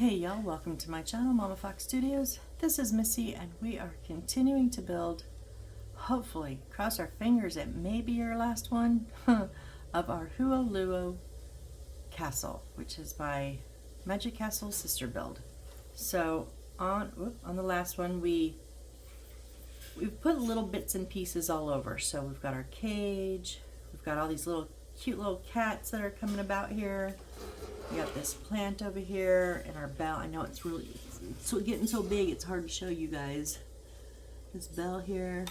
Hey y'all, welcome to my channel, Mama Fox Studios. This is Missy and we are continuing to build, hopefully, cross our fingers, it may be our last one, of our Huoluo Castle, which is my Magic Castle sister build. So on the last one we've put little bits and pieces all over. So we've got our cage, we've got all these cute little cats that are coming about here. We got this plant over here and our bell. I know it's getting so big it's hard to show you guys. This bell here.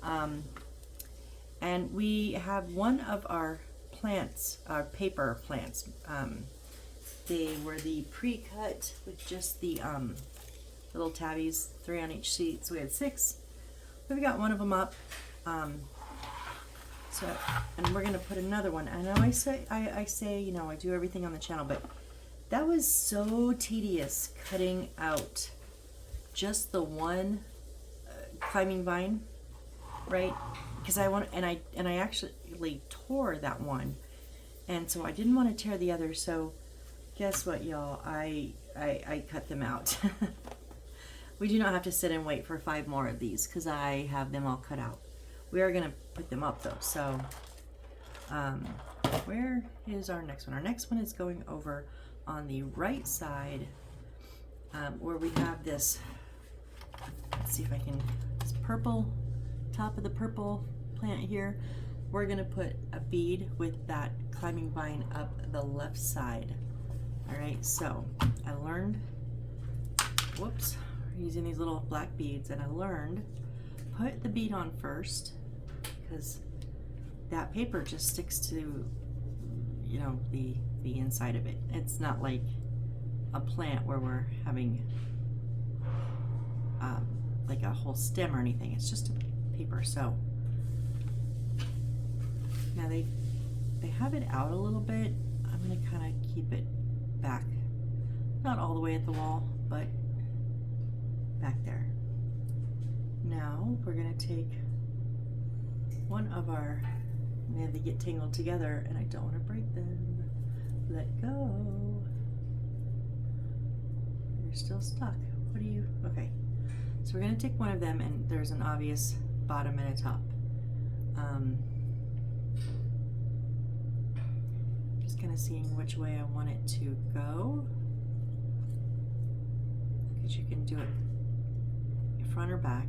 And we have one of our plants, our paper plants. They were the pre-cut with just the little tabbies, 3 on each sheet. So we had 6. We've got one of them up. And we're gonna put another one. I know I say, you know, I do everything on the channel, but that was so tedious cutting out just the one climbing vine, right? Because I actually tore that one, and so I didn't want to tear the other. So guess what, y'all? I cut them out. We do not have to sit and wait for 5 more of these because I have them all cut out. We are going to put them up though. So where is our next one? Our next one is going over on the right side where we have this, let's see if I can, this purple, top of the purple plant here. We're going to put a bead with that climbing vine up the left side. All right, so I learned, whoops, we're using these little black beads, and I learned put the bead on first, because that paper just sticks to, you know, the inside of it. It's not like a plant where we're having like a whole stem or anything. It's just a paper. So now they have it out a little bit. I'm gonna kind of keep it back, not all the way at the wall, but back there. Now we're gonna take one of our, they get tangled together and I don't want to break them. Let go. You're still stuck. What do you, okay. So we're gonna take one of them, and there's an obvious bottom and a top. Just kind of seeing which way I want it to go. Because you can do it front or back.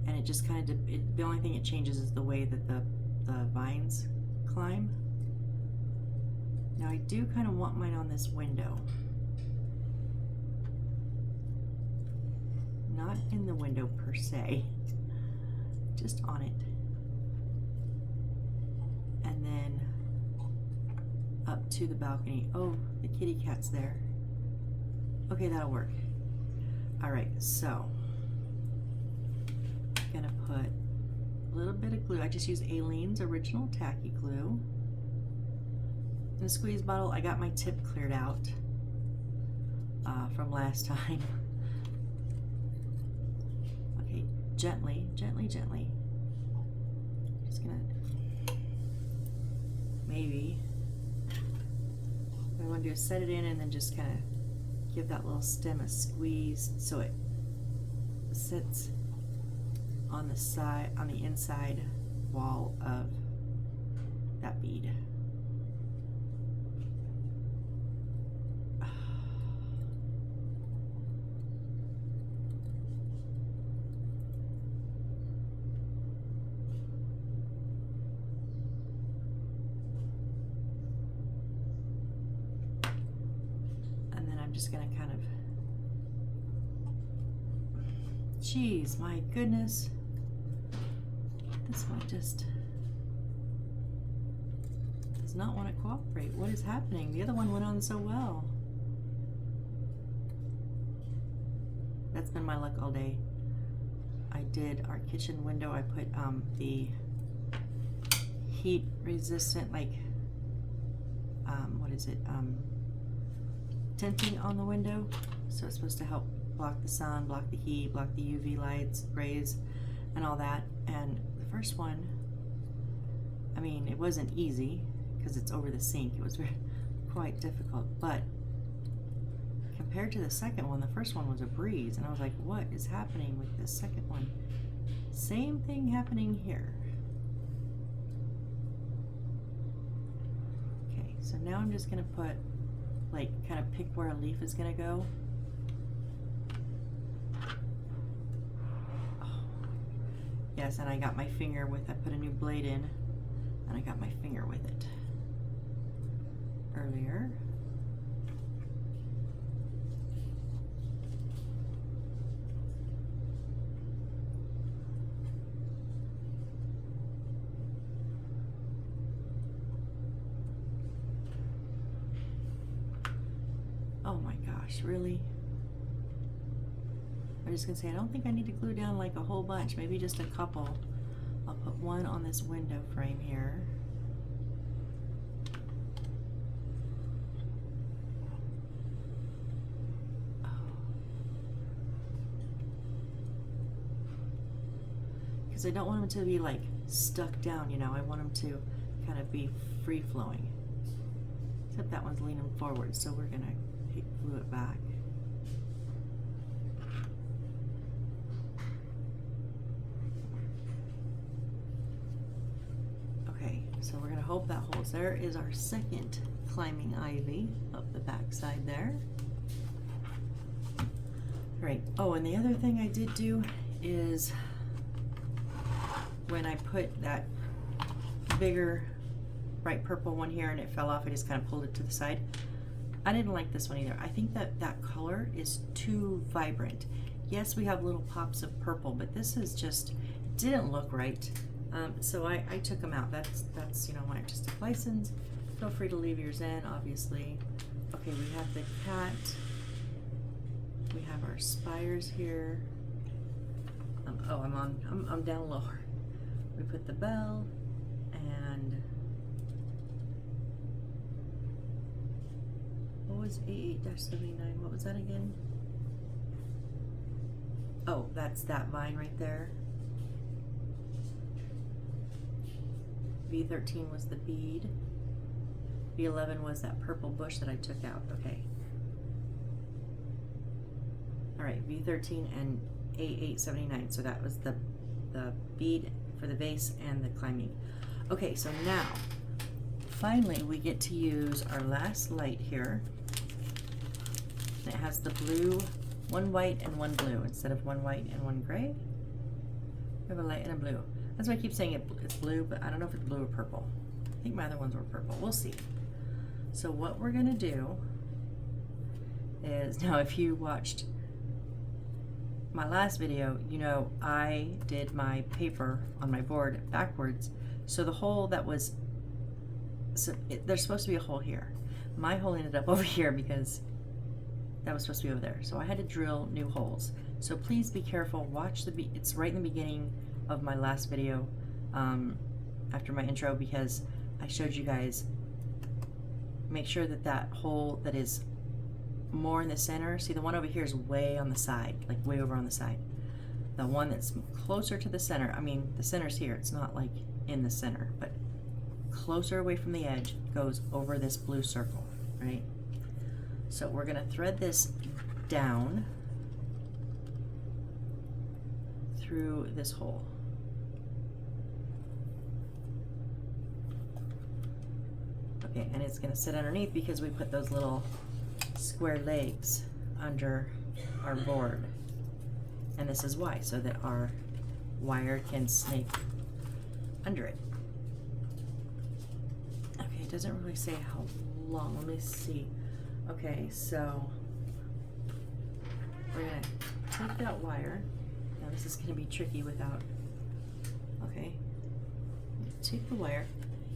And it just kind of, the only thing it changes is the way that the vines climb. Now I do kind of want mine on this window. Not in the window per se, just on it. And then up to the balcony. Oh, the kitty cat's there. Okay, that'll work. All right, so gonna put a little bit of glue. I just use Aleene's original tacky glue. In a squeeze bottle, I got my tip cleared out from last time. Okay, gently, gently, gently. Just gonna, maybe, what I want to do is set it in and then just kind of give that little stem a squeeze so it sits on the side, on the inside wall of that bead. And then I'm just gonna kind of, geez, my goodness. This one just does not want to cooperate. What is happening? The other one went on so well. That's been my luck all day. I did our kitchen window. I put the heat resistant, like, what is it? Tinting on the window. So it's supposed to help block the sun, block the heat, block the UV lights, rays, and all that. And first one, I mean, it wasn't easy because it's over the sink. It was quite difficult, but compared to the second one, the first one was a breeze, and I was like, what is happening with this second one? Same thing happening here. Okay, so now I'm just gonna put, like, kind of pick where a leaf is gonna go. Oh. Yes, and I got my finger with, I put a new blade in, and I got my finger with it earlier. Oh my gosh, really? I'm just gonna say, I don't think I need to glue down like a whole bunch, maybe just a couple. I'll put one on this window frame here. Because I don't want them to be like stuck down, you know, I want them to kind of be free flowing. Except that one's leaning forward, so we're gonna glue it back. Okay, so we're gonna hope that holds. There is our second climbing ivy up the back side there. All right, oh, and the other thing I did do is when I put that bigger bright purple one here and it fell off, I just kind of pulled it to the side. I didn't like this one either. I think that that color is too vibrant. Yes, we have little pops of purple, but this is just, didn't look right. So I took them out. That's you know, my artistic license. Feel free to leave yours in, obviously. Okay, we have the cat. We have our spires here. Oh, I'm down lower. We put the bell and what was 88-79? What was that again? Oh, that's that vine right there. V13 was the bead. V11 was that purple bush that I took out. Okay. All right, V13 and A879. So that was the bead for the vase and the climbing. Okay, so now finally we get to use our last light here. It has the blue, one white and one blue instead of one white and one gray. We have a light and a blue. That's why I keep saying it's blue, but I don't know if it's blue or purple. I think my other ones were purple. We'll see. So what we're gonna do is, now if you watched my last video, you know I did my paper on my board backwards. So the hole that was, there's supposed to be a hole here. My hole ended up over here because that was supposed to be over there. So I had to drill new holes. So please be careful, watch it's right in the beginning of my last video after my intro, because I showed you guys, make sure that that hole that is more in the center, see the one over here is way on the side, like way over on the side. The one that's closer to the center, I mean the center's here, it's not like in the center, but closer away from the edge goes over this blue circle, right? So we're gonna thread this down through this hole. Okay, and it's gonna sit underneath because we put those little square legs under our board. And this is why, so that our wire can snake under it. Okay, it doesn't really say how long. Let me see. Okay, so we're gonna take that wire. Now this is gonna be tricky without, okay. Take the wire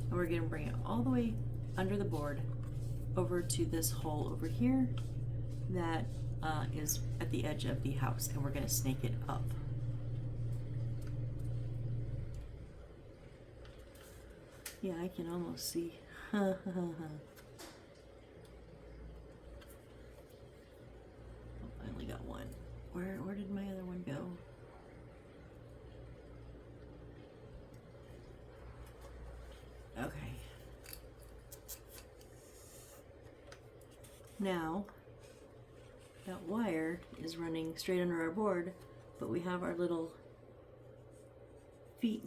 and we're gonna bring it all the way under the board over to this hole over here that is at the edge of the house, and we're gonna snake it up. Yeah, I can almost see. I only got one. Where did my other one go? Okay. Now that wire is running straight under our board, but we have our little feet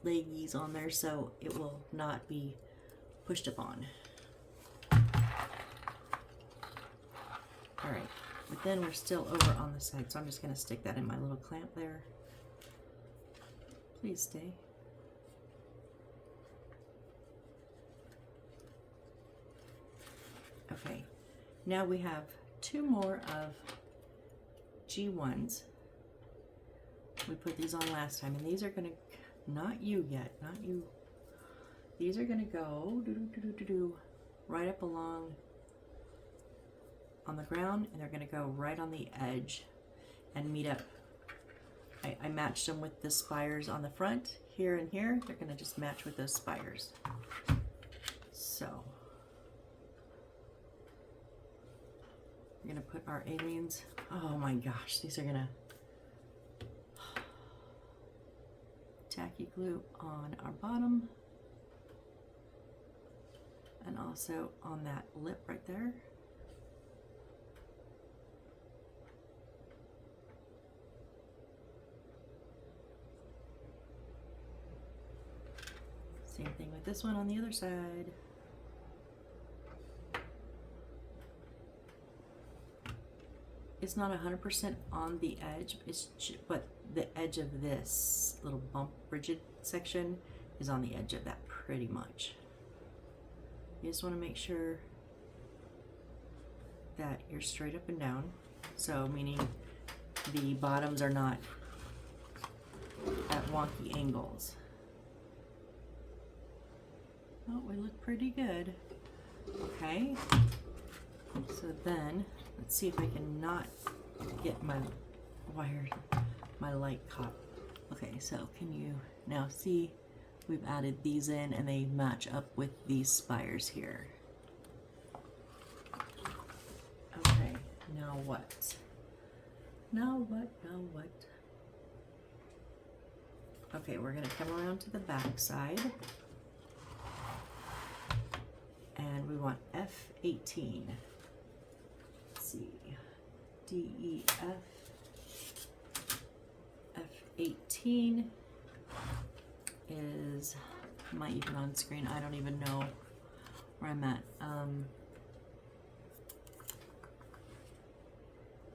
leggies on there, so it will not be pushed upon. Alright, but then we're still over on the side, so I'm just going to stick that in my little clamp there. Please stay. Okay, now we have two more of G1s. We put these on last time, and these are going to, not you yet, not you. These are going to go right up along on the ground, and they're going to go right on the edge and meet up. I matched them with the spires on the front here and here. They're going to just match with those spires. So we're going to put our aliens. Oh my gosh, these are going to tacky glue on our bottom and also on that lip right there. Same thing with this one on the other side. It's not 100% on the edge, but the edge of this little bump rigid section is on the edge of that pretty much. You just want to make sure that you're straight up and down. So meaning the bottoms are not at wonky angles. Oh, we look pretty good. Okay. So then, let's see if I can not get my wire, my light caught. Okay, so can you now see we've added these in and they match up with these spires here. Okay, now what? Now what? Now what? Okay, we're gonna come around to the back side. And we want F18. Let's see. D, E, F. F18 is, am I even on screen? I don't even know where I'm at.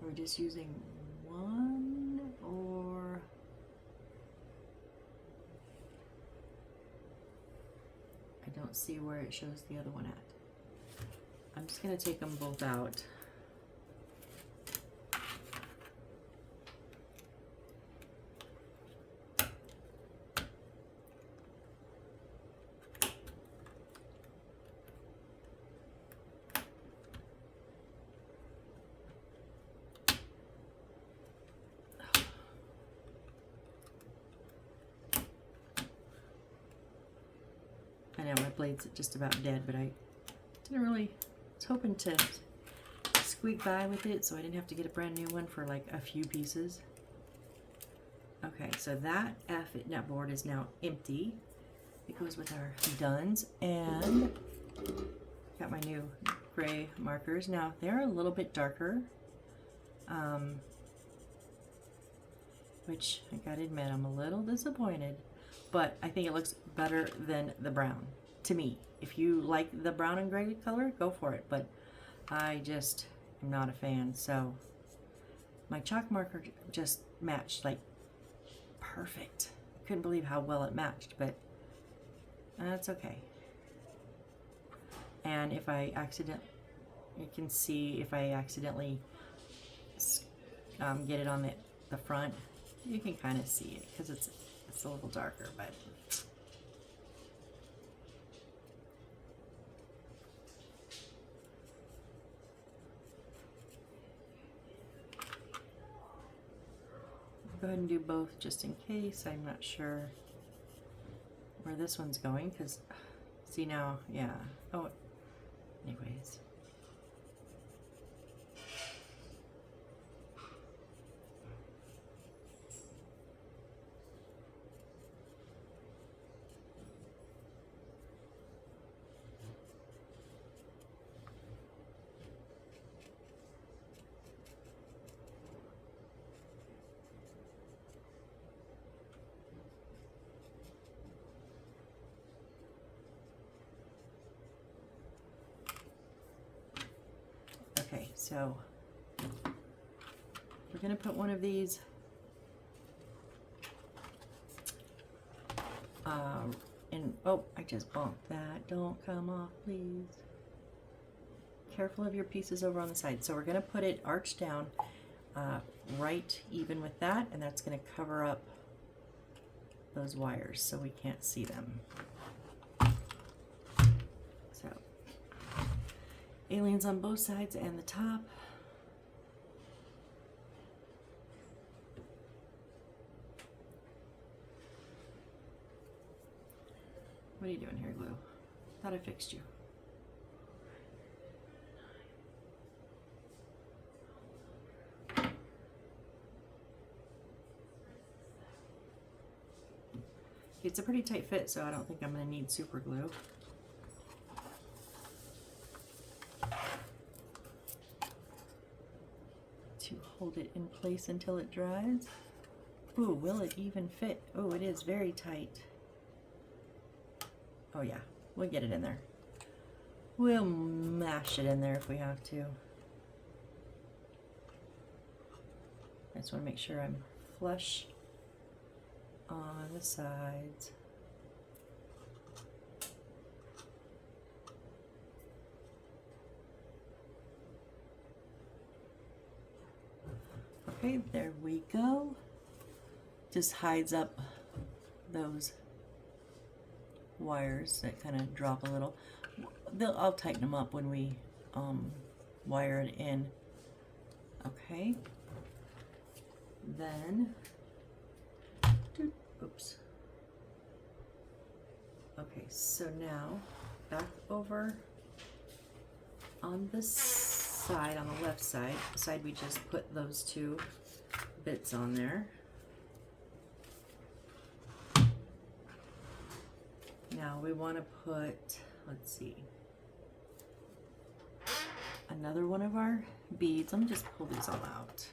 We're just using one, or I don't see where it shows the other one at. I'm just going to take them both out. I know my blade's just about dead, but I didn't really, was hoping to squeak by with it so I didn't have to get a brand new one for like a few pieces. Okay, so that that board is now empty. It goes with our dones, and got my new gray markers. Now they're a little bit darker, which I gotta admit I'm a little disappointed, but I think it looks better than the brown to me. If you like the brown and gray color, go for it, but I just am not a fan. So my chalk marker just matched like perfect. I couldn't believe how well it matched, but that's okay. And if I you can see if I accidentally get it on the front, you can kind of see it because it's a little darker, but go ahead and do both just in case. I'm not sure where this one's going because see now, yeah. Oh, anyways. Okay, so we're gonna put one of these in, oh, I just bumped that. Don't come off, please. Careful of your pieces over on the side. So we're gonna put it arched down, right even with that, and that's gonna cover up those wires so we can't see them. So, aliens on both sides and the top. What are you doing here, glue? Thought I fixed you. It's a pretty tight fit, so I don't think I'm going to need super glue. To hold it in place until it dries. Ooh, will it even fit? Oh, it is very tight. Oh yeah, we'll get it in there. We'll mash it in there if we have to. I just want to make sure I'm flush on the sides. Okay, there we go. Just hides up those wires that kind of drop a little. I'll tighten them up when we wire it in. Okay. Then, oops. Okay, so now back over on the side, on the left side, the side we just put those two bits on there. Now we want to put, let's see, another one of our beads. Let me just pull these all out.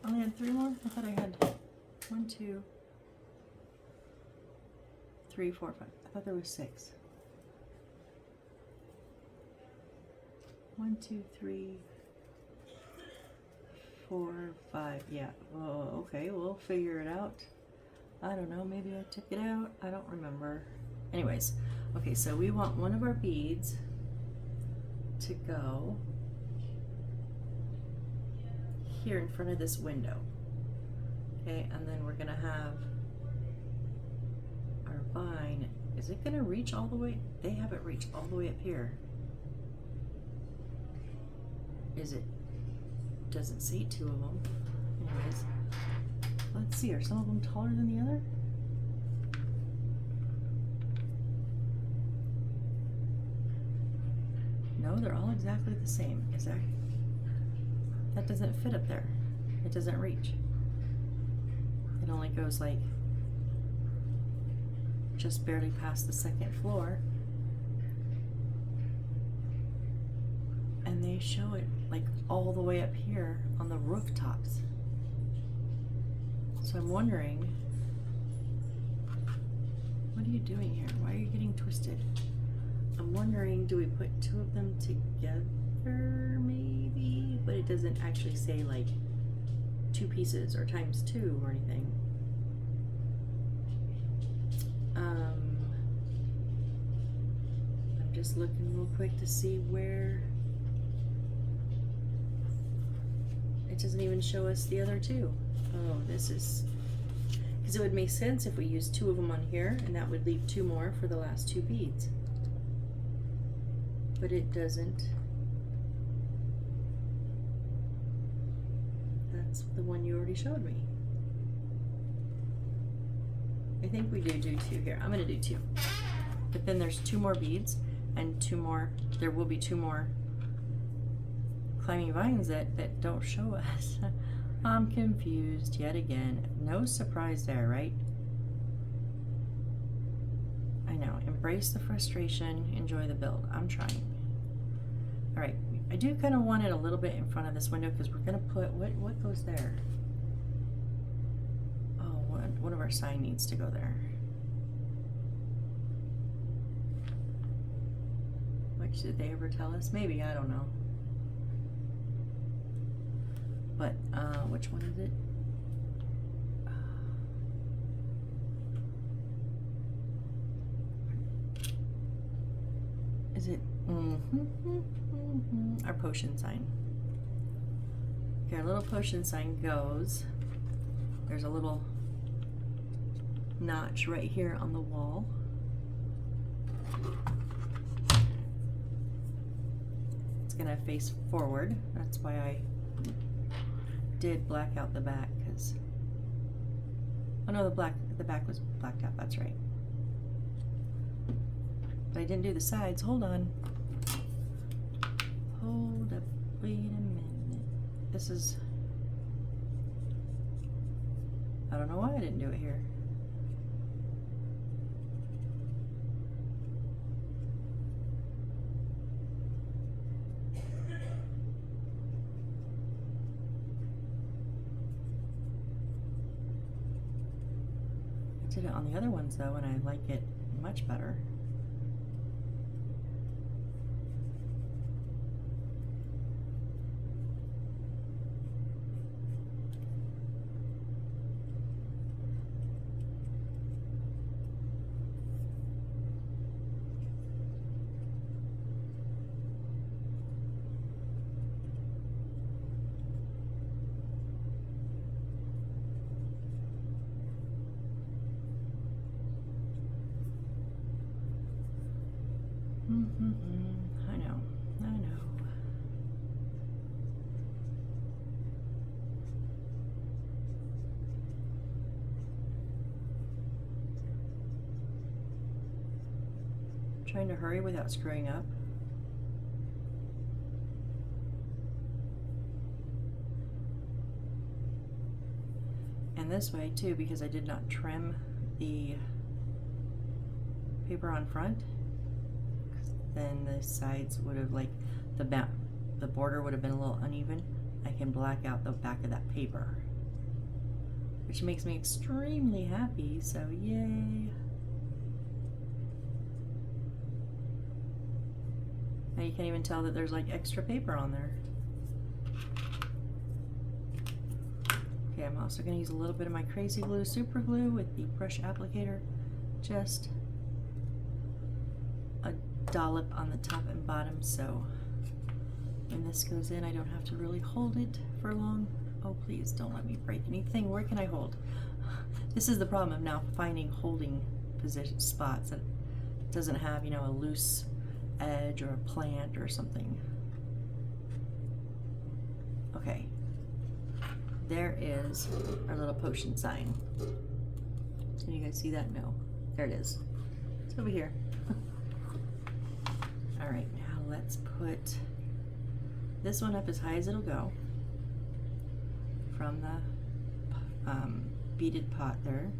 Only had 3 more? I thought I had 1, 2, 3, 4, 5. I thought there was 6. 1, 2, 3, 4, 5. Yeah. Oh, okay. We'll figure it out. I don't know. Maybe I took it out. I don't remember. Anyways. Okay. So we want one of our beads to go here in front of this window. Okay. And then we're going to have our vine. Is it going to reach all the way? They have it reach all the way up here. Is it? Doesn't say 2 of them. Anyways, let's see. Are some of them taller than the other? No, they're all exactly the same. Is that? That doesn't fit up there. It doesn't reach. It only goes like just barely past the 2nd floor. And they show it like all the way up here on the rooftops. So I'm wondering, what are you doing here? Why are you getting twisted? I'm wondering, do we put 2 of them together maybe? But it doesn't actually say like 2 pieces or times 2 or anything. I'm just looking real quick to see where. It doesn't even show us the other 2. Oh, this is, because it would make sense if we used 2 of them on here, and that would leave 2 more for the last 2 beads. But it doesn't. That's the one you already showed me. I think we do 2 here. I'm going to do 2. But then there's 2 more beads and 2 more. There will be 2 more climbing vines that don't show us. I'm confused yet again. No surprise there, right? I know. Embrace the frustration. Enjoy the build. I'm trying. All right. I do kind of want it a little bit in front of this window because we're going to put, what goes there? Oh, one of our sign needs to go there. Which, did they ever tell us? Maybe, I don't know. But, which one is it? Is it our potion sign? Okay, our little potion sign goes. There's a little notch right here on the wall. It's gonna face forward. That's why I did black out the back, because oh no, the back was blacked out. That's right. But I didn't do the sides. Hold on. Hold up. Wait a minute. This is... I don't know why I didn't do it here. I did it on the other ones though, and I like it much better. I know. Trying to hurry without screwing up. And this way too, because I did not trim the paper on front, then the sides would have, like, the border would have been a little uneven. I can black out the back of that paper, which makes me extremely happy, so yay. Now you can't even tell that there's like extra paper on there. Okay, I'm also going to use a little bit of my Crazy Glue Super Glue with the brush applicator. Just a dollop on the top and bottom, so when this goes in I don't have to really hold it for long. Oh, please don't let me break anything. Where can I hold? This is the problem of now finding holding position spots that doesn't have, you know, a loose edge or a plant or something. Okay, there is our little potion sign. Can you guys see that? No, there it is. It's over here. All right, now let's put this one up as high as it'll go from the beaded pot there.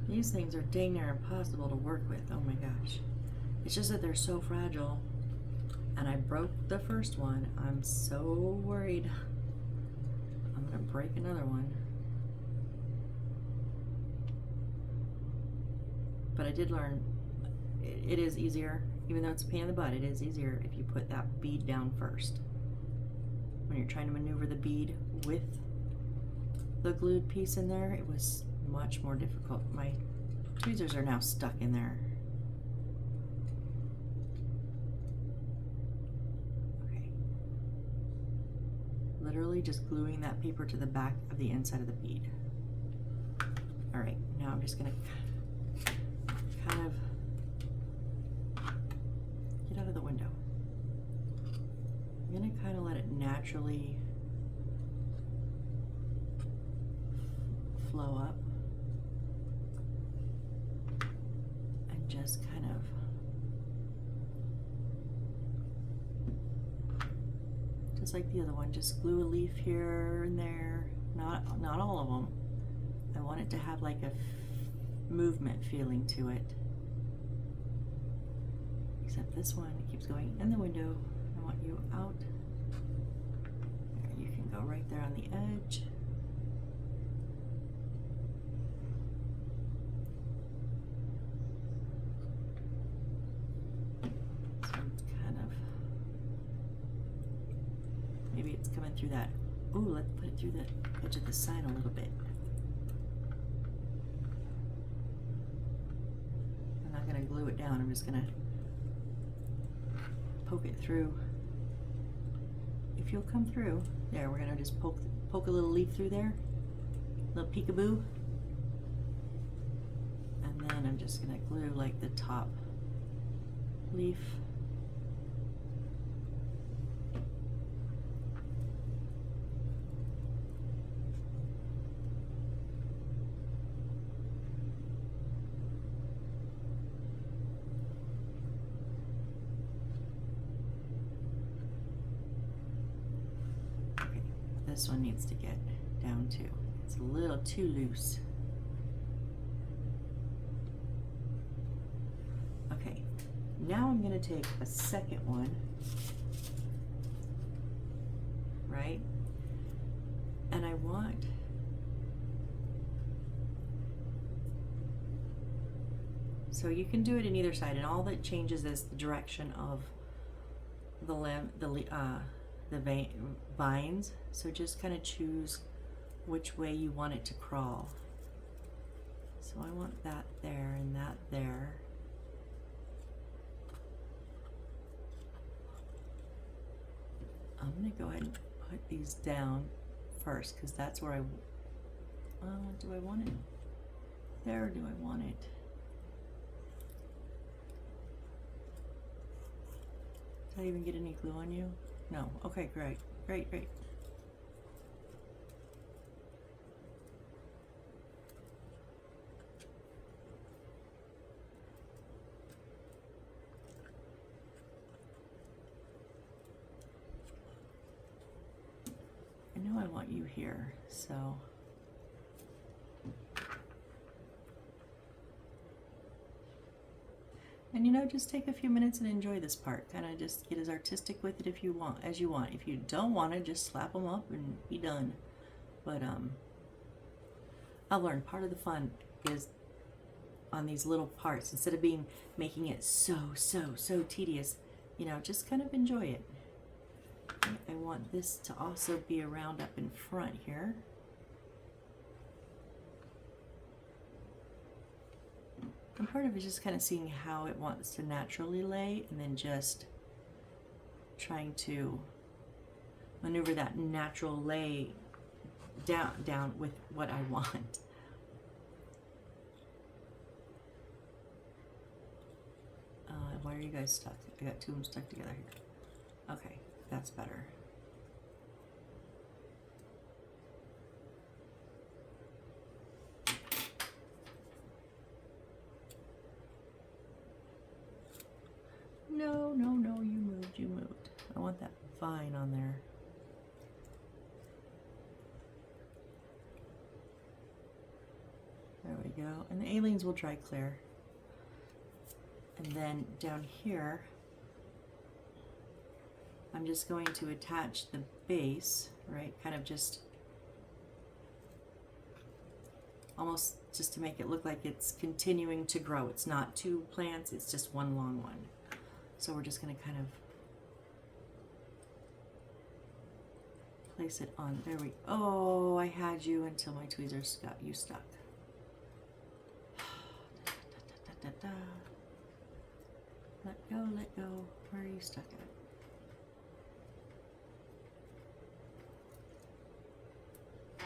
These things are dang near impossible to work with. Oh my gosh. It's just that they're so fragile. And I broke the first one. I'm so worried I'm gonna break another one. But I did learn it is easier, even though it's a pain in the butt, it is easier if you put that bead down first. When you're trying to maneuver the bead with the glued piece in there, it was much more difficult. My tweezers are now stuck in there. Okay. Literally just gluing that paper to the back of the inside of the bead. All right, now I'm just gonna kind of get out of the window. I'm gonna kind of let it naturally flow up and just kind of just like the other one. Just glue a leaf here and there. Not all of them. I want it to have like a movement feeling to it. Except this one, it keeps going in the window. I want you out. There, you can go right there on the edge. So kind of, maybe it's coming through that. Ooh, let's put it through the edge of the sign a little bit. I'm not gonna glue it down, I'm just gonna poke it through. If you'll come through, there, we're gonna just poke a little leaf through there, a little peekaboo, and then I'm just gonna glue like the top leaf. This one needs to get down too. It's a little too loose. Okay, now I'm going to take a second one, right? And I want so you can do it in either side, and all that changes is the direction of the vines. So just kind of choose which way you want it to crawl. So I want that there and that there. I'm going to go ahead and put these down first because that's where do I want it there or do I want it? Did I even get any glue on you? No. Okay, great. Great. I know I want you here, so and you know, just take a few minutes and enjoy this part. Kind of just get as artistic with it if you want, as you want. If you don't want to, just slap them up and be done. But I've learned part of the fun is on these little parts, instead of making it so tedious, you know, just kind of enjoy it. I want this to also be around up in front here. And part of it is just kind of seeing how it wants to naturally lay, and then just trying to maneuver that natural lay down with what I want. Why are you guys stuck? I got two of them stuck together here. Okay, that's better. No, you moved. I want that vine on there. There we go. And the aliens will dry clear. And then down here, I'm just going to attach the base, right? Kind of just almost just to make it look like it's continuing to grow. It's not two plants, it's just one long one. So we're just going to kind of place it on. There we go. Oh, I had you until my tweezers got you stuck. Let go, let go. Where are you stuck at?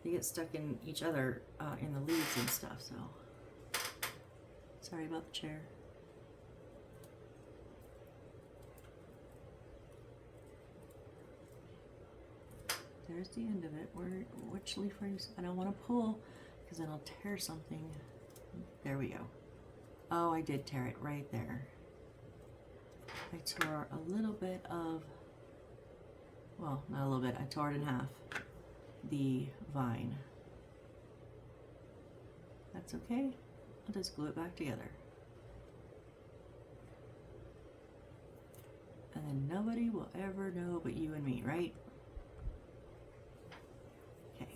They get stuck in each other in the leaves and stuff, so. Sorry about the chair. There's the end of it. Which leaf are you? I don't want to pull because then I'll tear something. There we go. Oh, I did tear it right there. I tore a little bit of well, not a little bit, I tore it in half, the vine. That's okay, I'll just glue it back together. And then nobody will ever know but you and me, right? Okay.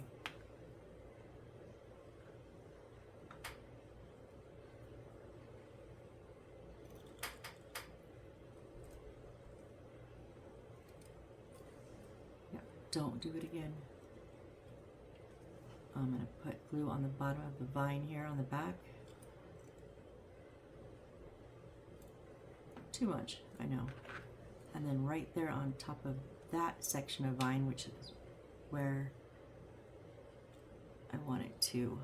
Yeah, don't do it again. I'm going to put glue on the bottom of the vine here on the back. Too much, I know. And then right there on top of that section of vine, which is where I want it to,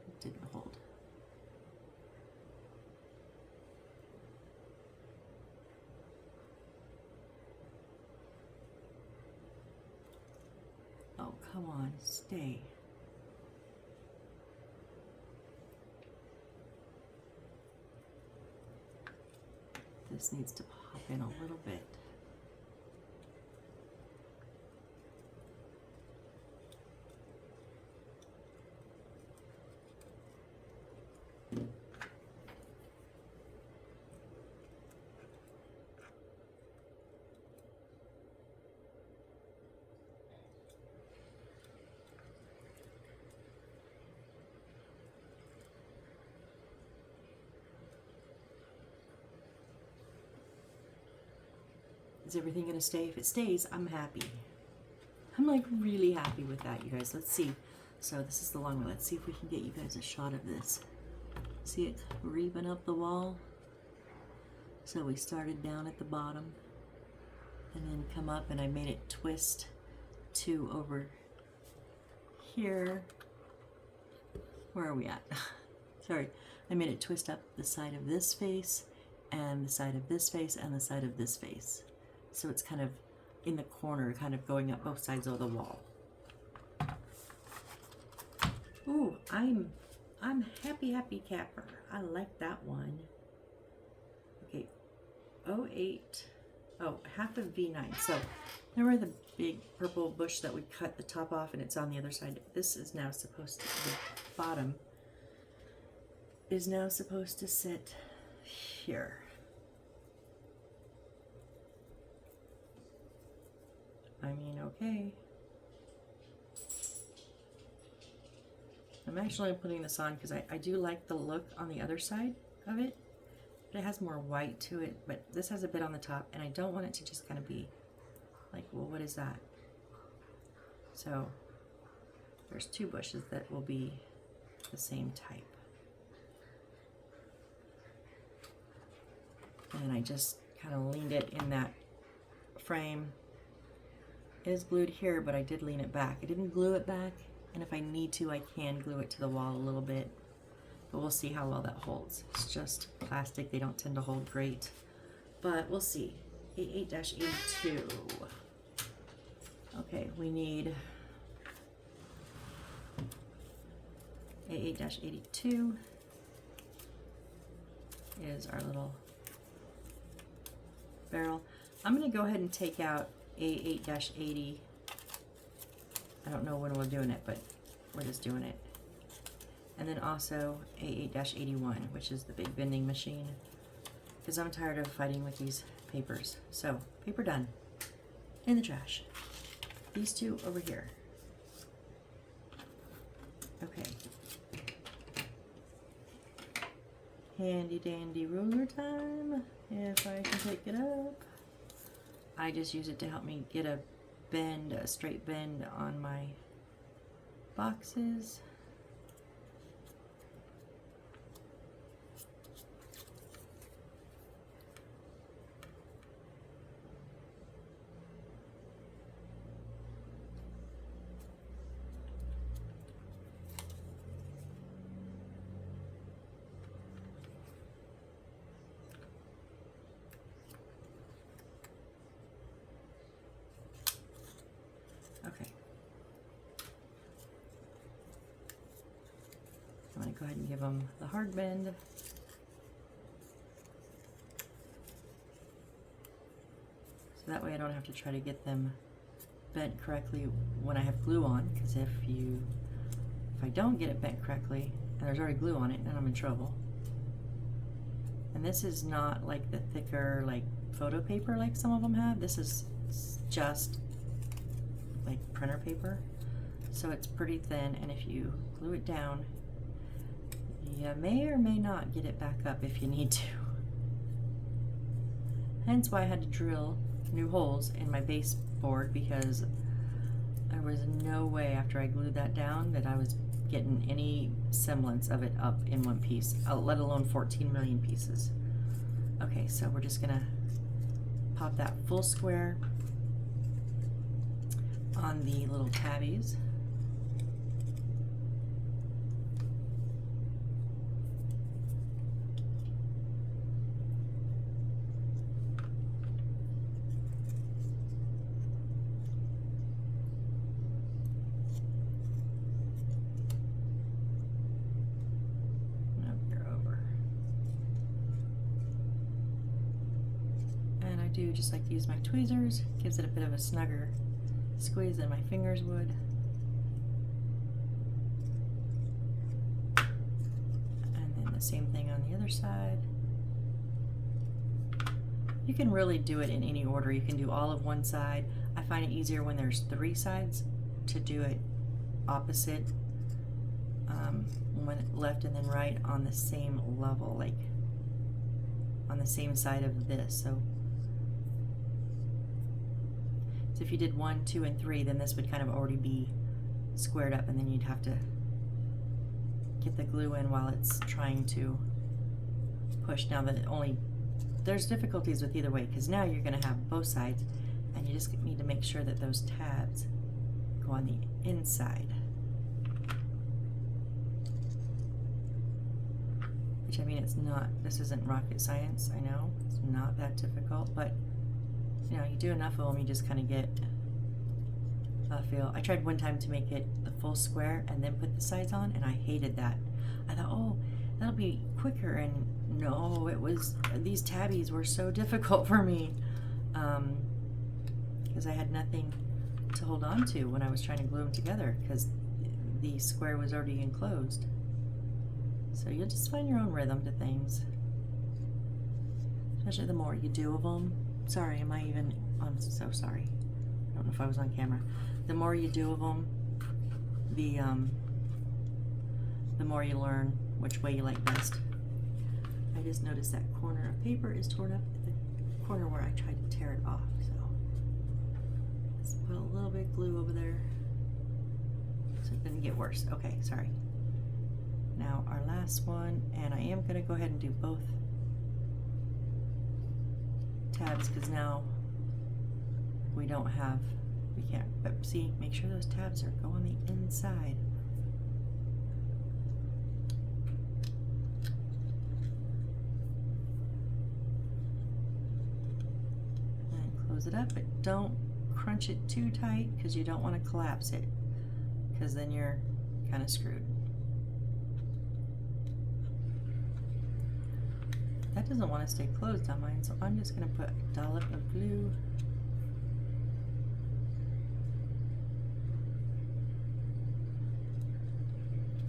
it didn't hold. Oh, come on, stay. This needs to pop in a little bit. Is everything gonna stay? If it stays, I'm happy. I'm like really happy with that, you guys. Let's see. So this is the long way. Let's see if we can get you guys a shot of this. See it reeving up the wall? So we started down at the bottom and then come up, and I made it twist to over here. Where are we at? Sorry. I made it twist up the side of this face and the side of this face and the side of this face. So it's kind of in the corner, kind of going up both sides of the wall. Ooh, I'm happy capper. I like that one. Okay, 08, half of V9. So remember the big purple bush that we cut the top off and it's on the other side? This is now supposed to, the bottom is now supposed to sit here. I mean, okay. I'm actually putting this on because I do like the look on the other side of it, but it has more white to it, but this has a bit on the top, and I don't want it to just kind of be like, well, what is that? So there's two bushes that will be the same type. And I just kind of leaned it in that frame. It is glued here, but I did lean it back. I didn't glue it back, and if I need to, I can glue it to the wall a little bit, but we'll see how well that holds. It's just plastic. They don't tend to hold great, but we'll see. 88-82. Okay, we need 88-82 is our little barrel. I'm going to go ahead and take out A8-80. I don't know when we're doing it, but we're just doing it. And then also A8-81, which is the big bending machine, because I'm tired of fighting with these papers. So, paper done. In the trash. These two over here. Okay. Handy dandy ruler time, if I can pick it up. I just use it to help me get a bend, a straight bend on my boxes. Okay. I'm going to go ahead and give them the hard bend. So that way I don't have to try to get them bent correctly when I have glue on, because if I don't get it bent correctly and there's already glue on it, then I'm in trouble. And this is not like the thicker like photo paper like some of them have. This is just like printer paper, so it's pretty thin, and if you glue it down, you may or may not get it back up if you need to. Hence why I had to drill new holes in my baseboard, because there was no way after I glued that down that I was getting any semblance of it up in one piece, let alone 14 million pieces. Okay, so we're just gonna pop that full square on the little tabbies. Just like to use my tweezers, gives it a bit of a snugger squeeze than my fingers would. And then the same thing on the other side. You can really do it in any order. You can do all of one side. I find it easier when there's 3 sides to do it opposite, left and then right on the same level, like on the same side of this. So if you did 1, 2, and 3, then this would kind of already be squared up, and then you'd have to get the glue in while it's trying to push. Now there's difficulties with either way, because now you're going to have both sides, and you just need to make sure that those tabs go on the inside. Which, I mean, this isn't rocket science, I know, it's not that difficult, but you know, you do enough of them, you just kind of get a feel. I tried one time to make it the full square and then put the sides on, and I hated that. I thought, oh, that'll be quicker, and no, these tabbies were so difficult for me, because I had nothing to hold on to when I was trying to glue them together, because the square was already enclosed. So you'll just find your own rhythm to things, especially the more you do of them. Sorry, I'm so sorry. I don't know if I was on camera. The more you do of them, the more you learn which way you like best. I just noticed that corner of paper is torn up at the corner where I tried to tear it off. So let's put a little bit of glue over there so it doesn't get worse. Okay, sorry. Now our last one, and I am gonna go ahead and do both tabs, because now we can't, but see, make sure those tabs go on the inside. And close it up, but don't crunch it too tight, because you don't want to collapse it, because then you're kind of screwed. That doesn't want to stay closed on mine, so I'm just going to put a dollop of glue.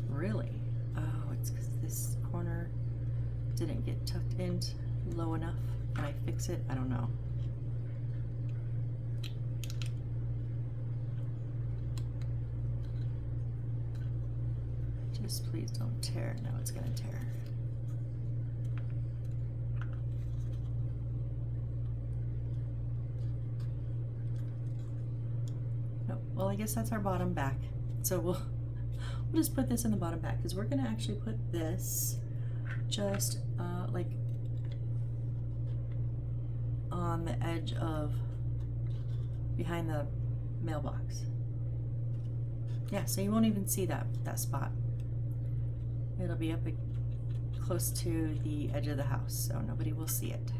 Really? Oh, it's because this corner didn't get tucked in low enough. Can I fix it? I don't know. Just please don't tear. No, it's going to tear. Well, I guess that's our bottom back. So we'll just put this in the bottom back, because we're going to actually put this just like on the edge of behind the mailbox. Yeah, so you won't even see that spot. It'll be up close to the edge of the house, so nobody will see it.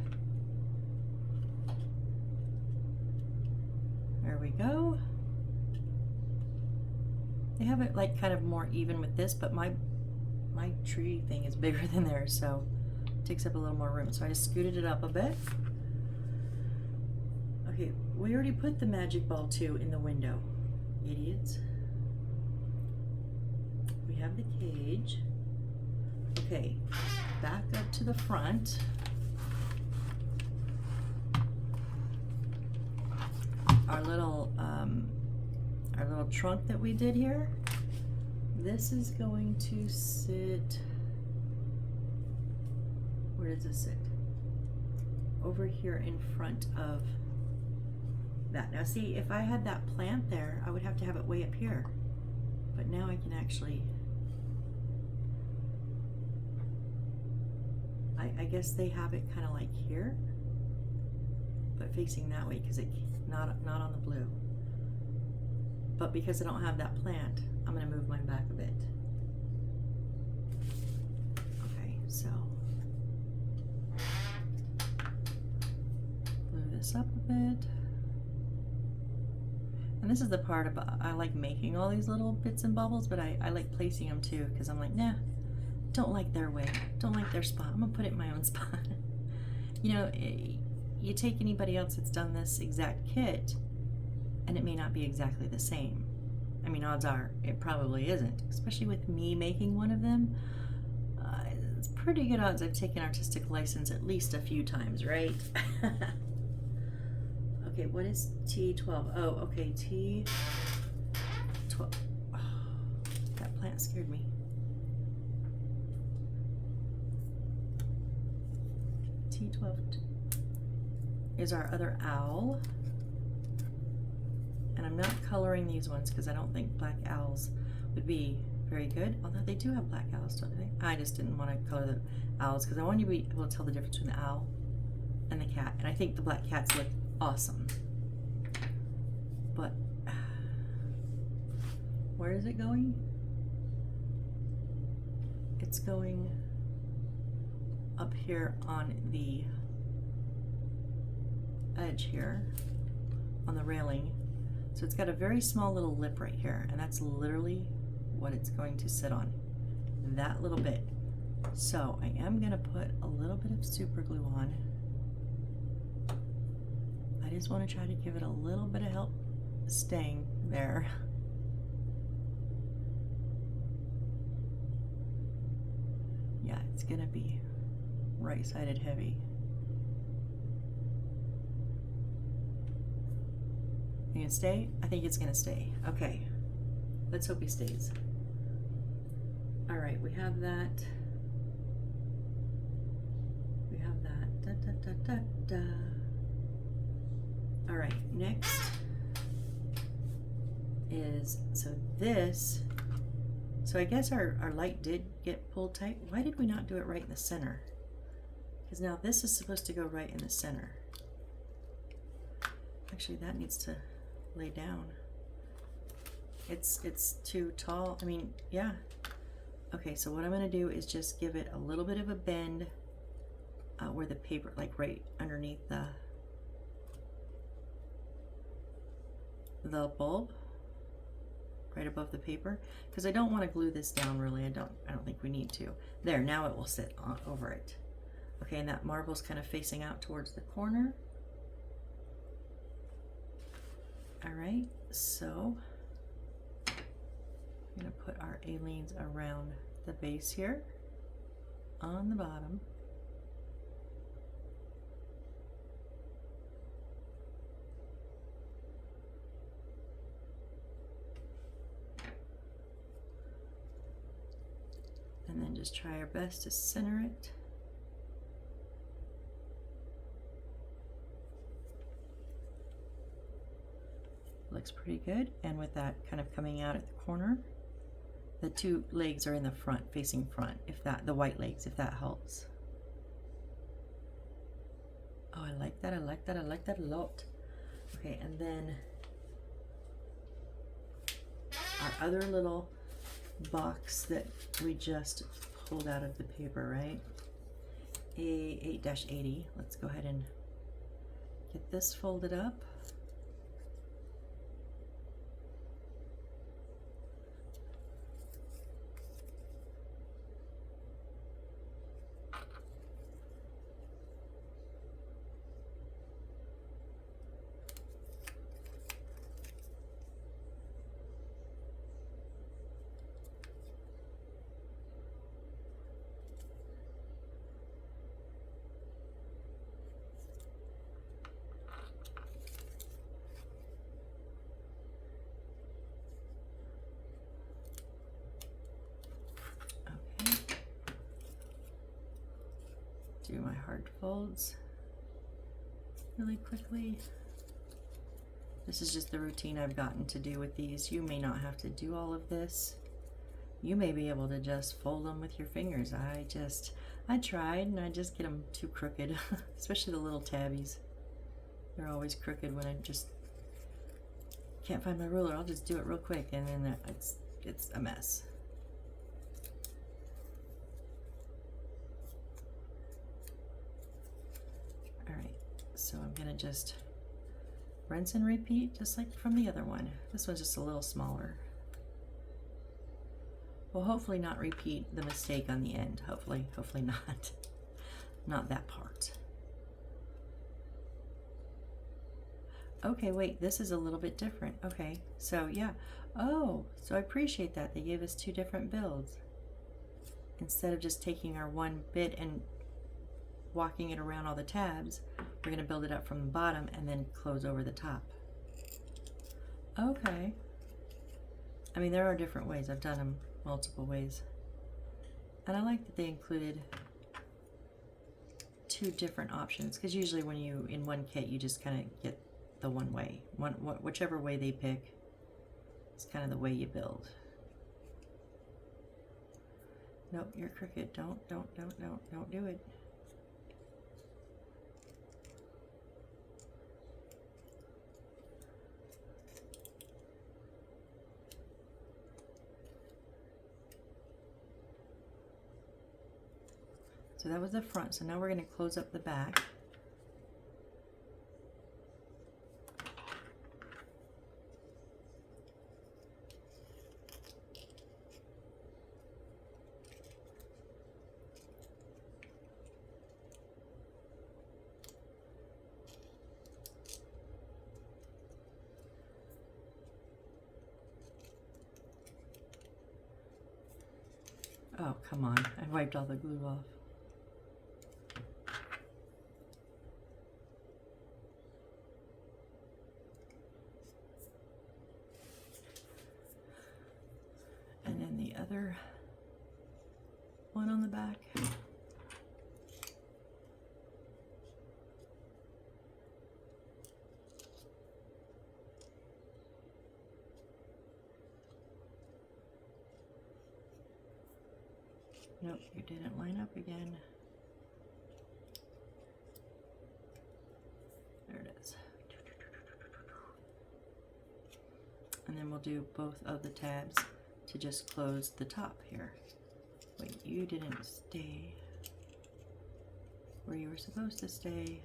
There we go. They have it like kind of more even with this, but my tree thing is bigger than theirs, so it takes up a little more room. So I just scooted it up a bit. Okay, Okay, we already put the magic ball 2 in the window, idiots. We have the cage. Okay, back up to the front. Our little trunk that we did here, this is going to sit, where does this sit? Over here in front of that. Now see, if I had that plant there, I would have to have it way up here. But now I can actually, I guess they have it kind of like here, but facing that way because it's not on the blue. But because I don't have that plant, I'm going to move mine back a bit. Okay, so move this up a bit. And this is the part about, I like making all these little bits and bobbles, but I like placing them too, because I'm like, nah, don't like their way, don't like their spot. I'm gonna put it in my own spot. You know, you take anybody else that's done this exact kit, and it may not be exactly the same. I mean, odds are it probably isn't, especially with me making one of them. It's pretty good odds I've taken artistic license at least a few times, right? Okay, what is T12? Oh, okay, T12. Oh, that plant scared me. T12 is our other owl. And I'm not coloring these ones because I don't think black owls would be very good. Although they do have black owls, don't they? I just didn't want to color the owls because I want you to be able to tell the difference between the owl and the cat. And I think the black cats look awesome. But where is it going? It's going up here on the edge here, on the railing. So it's got a very small little lip right here, and that's literally what it's going to sit on, that little bit. So I am going to put a little bit of super glue on. I just want to try to give it a little bit of help staying there. Yeah, it's going to be right-sided heavy. You gonna stay? I think it's gonna stay. Okay, let's hope he stays. All right, we have that. We have that. Da, da, da, da, da. All right, next is, so this, so I guess our light did get pulled tight. Why did we not do it right in the center? Because now this is supposed to go right in the center. Actually, that needs to lay down. It's too tall. I mean, yeah. Okay, so what I'm gonna do is just give it a little bit of a bend where the paper, like right underneath the bulb, right above the paper, because I don't want to glue this down really. I don't think we need to. There, now it will sit on over it. Okay, and that marble's kind of facing out towards the corner. All right, so I'm gonna put our alines around the base here on the bottom. And then just try our best to center it. Looks pretty good, and with that kind of coming out at the corner, the two legs are in the front, facing front, if that, the white legs, if that helps. Oh, I like that, I like that, I like that a lot. Okay, and then our other little box that we just pulled out of the paper, right? A8-80. Let's go ahead and get this folded up. do my hard folds really quickly. This is just the routine I've gotten to do with these. You may not have to do all of this. You may be able to just fold them with your fingers. I tried and I just get them too crooked, especially the little tabbies. They're always crooked when I just can't find my ruler. I'll just do it real quick and then it's a mess. All right, so I'm gonna just rinse and repeat just like from the other one. This one's just a little smaller. We'll hopefully not repeat the mistake on the end. Hopefully not. Not that part. Okay, wait, this is a little bit different. Okay, so yeah. Oh, so I appreciate that. They gave us two different builds. Instead of just taking our one bit and walking it around all the tabs, we're gonna build it up from the bottom and then close over the top. Okay. I mean, there are different ways. I've done them multiple ways. And I like that they included two different options, because usually when you, in one kit, you just kind of get the one way. Whichever way they pick, it's kind of the way you build. Nope, you're crooked. Don't do it. So that was the front. So now we're going to close up the back. Oh, come on. I wiped all the glue off. And then the other one on the back. Nope, you didn't line up again. There it is. And then we'll do both of the tabs to just close the top here. Wait, you didn't stay where you were supposed to stay.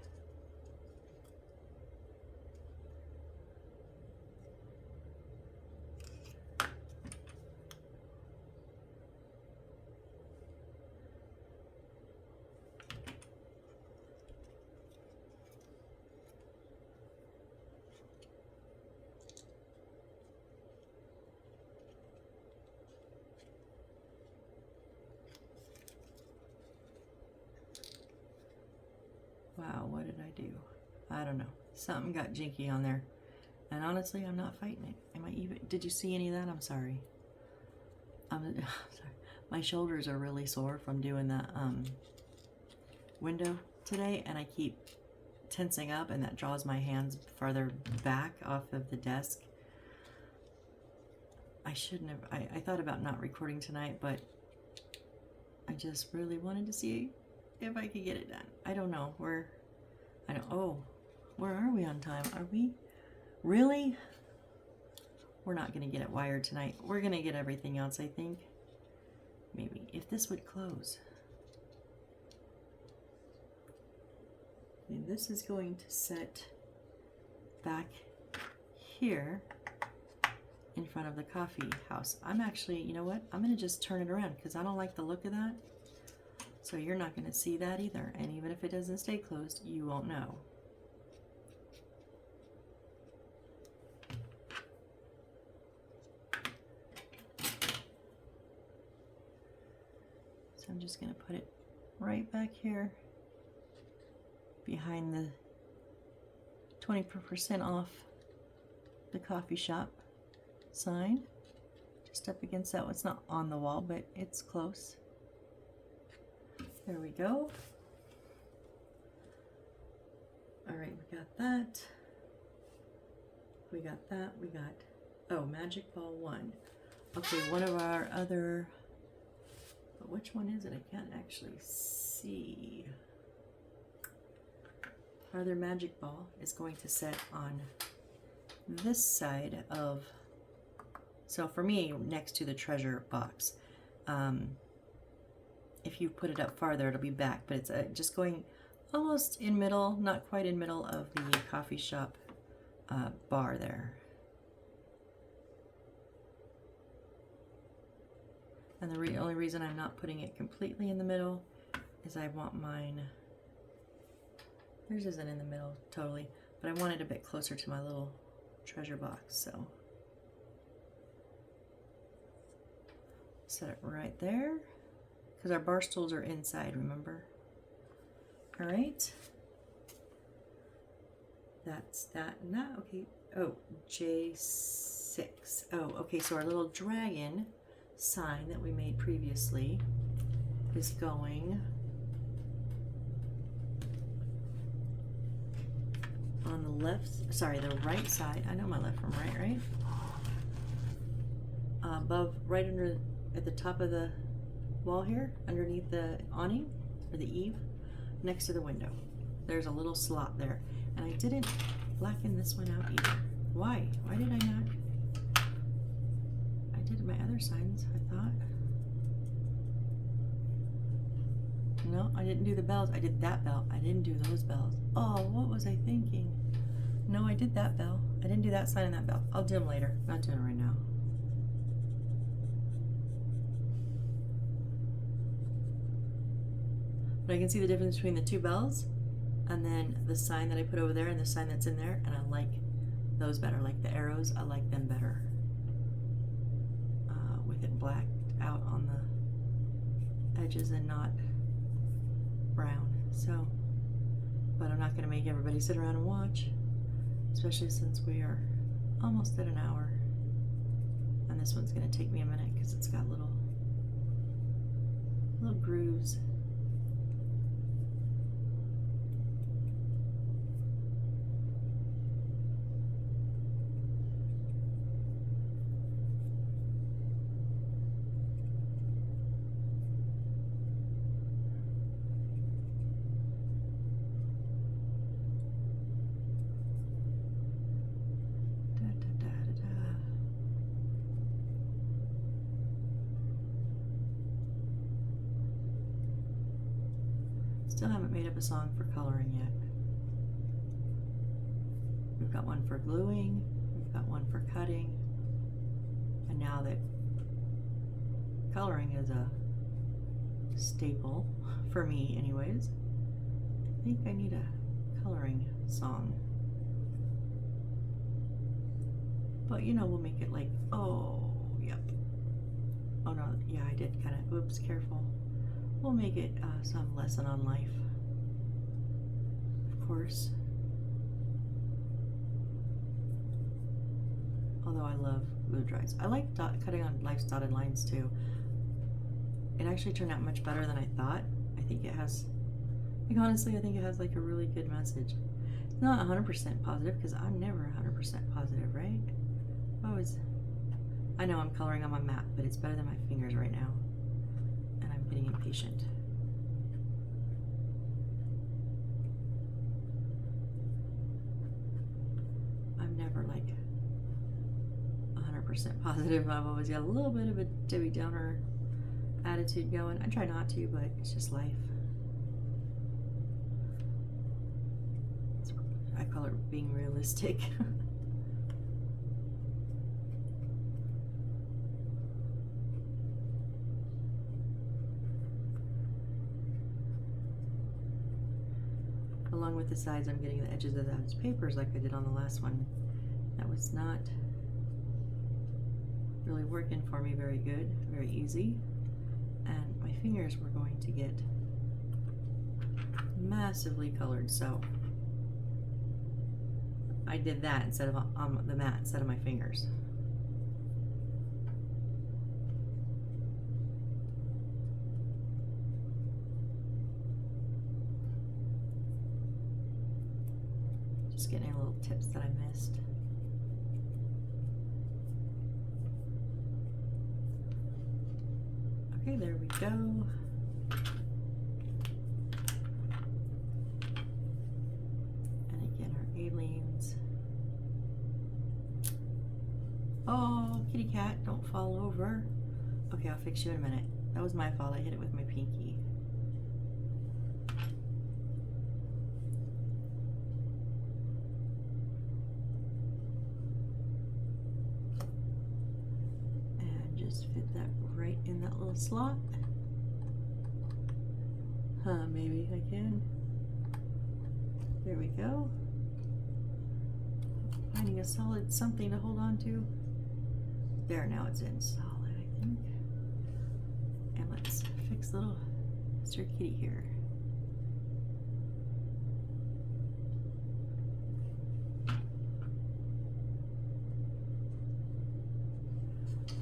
Wow, what did I do? I don't know. Something got jinky on there. And honestly, I'm not fighting it. Am I even? Did you see any of that? I'm sorry. Sorry. My shoulders are really sore from doing that window today, and I keep tensing up, and that draws my hands farther back off of the desk. I shouldn't have. I thought about not recording tonight, but I just really wanted to see if I could get it done. I don't know where. Oh, where are we on time? Are we really? We're not gonna get it wired tonight. We're gonna get everything else, I think. Maybe if this would close. And this is going to set back here in front of the coffee house. I'm actually, you know what? I'm gonna just turn it around because I don't like the look of that. So you're not going to see that either. And even if it doesn't stay closed, you won't know. So I'm just going to put it right back here behind the 20% off the coffee shop sign. Just up against that one. It's not on the wall, but it's close. There we go. All right, we got that. We got that. We got, oh, Magic Ball 1. Okay, one of our other, but which one is it? I can't actually see. Our other Magic Ball is going to set on this side of, so for me, next to the treasure box. If you put it up farther, it'll be back, but it's just going almost in middle, not quite in middle of the coffee shop bar there. And the only reason I'm not putting it completely in the middle is I want mine, theirs isn't in the middle totally, but I want it a bit closer to my little treasure box, so set it right there, because our bar stools are inside, remember? All right. That's that and that. Okay. Oh, J6. Oh, okay. So our little dragon sign that we made previously is going on the left, sorry, the right side. I know my left from right, right? Above, right under, at the top of the wall here, underneath the awning or the eave, next to the window. There's a little slot there. And I didn't blacken this one out either. Why? Why did I not? I did my other signs, I thought. No, I didn't do the bells. I did that bell. I didn't do those bells. Oh, what was I thinking? No, I did that bell. I didn't do that sign and that bell. I'll do them later. Not doing it right now. But I can see the difference between the two bells and then the sign that I put over there and the sign that's in there, and I like those better. Like the arrows, I like them better. With it blacked out on the edges and not brown. So, but I'm not going to make everybody sit around and watch, especially since we are almost at an hour. And this one's going to take me a minute because it's got little grooves. Still haven't made up a song for coloring yet. We've got one for gluing, we've got one for cutting, and now that coloring is a staple, for me anyways, I think I need a coloring song. But you know, we'll make it like, oh, yep. Oh no, yeah, I did kind of, oops, careful. We'll make it some lesson on life, of course. Although I love glue dries. I like cutting on life's dotted lines too. It actually turned out much better than I thought. I think it has, like honestly, I think it has like a really good message. It's not 100% positive because I'm never 100% positive, right? I know I'm coloring on my mat, but it's better than my fingers right now. And I'm getting impatient. I'm never like 100% positive. I've always got a little bit of a Debbie Downer attitude going. I try not to, but it's just life. I call it being realistic. Along with the sides, I'm getting the edges of those papers like I did on the last one. That was not really working for me very good, very easy. And my fingers were going to get massively colored, so I did that instead of on the mat instead of my fingers. Just getting any little tips that I missed. Okay, there we go. And again, our aliens. Oh, kitty cat, don't fall over. Okay, I'll fix you in a minute. That was my fault. I hit it with my pinky. And just fit that right in that little slot. Maybe I can. There we go. Finding a solid something to hold on to. There, now it's in solid, I think. And let's fix little Mr. Kitty here.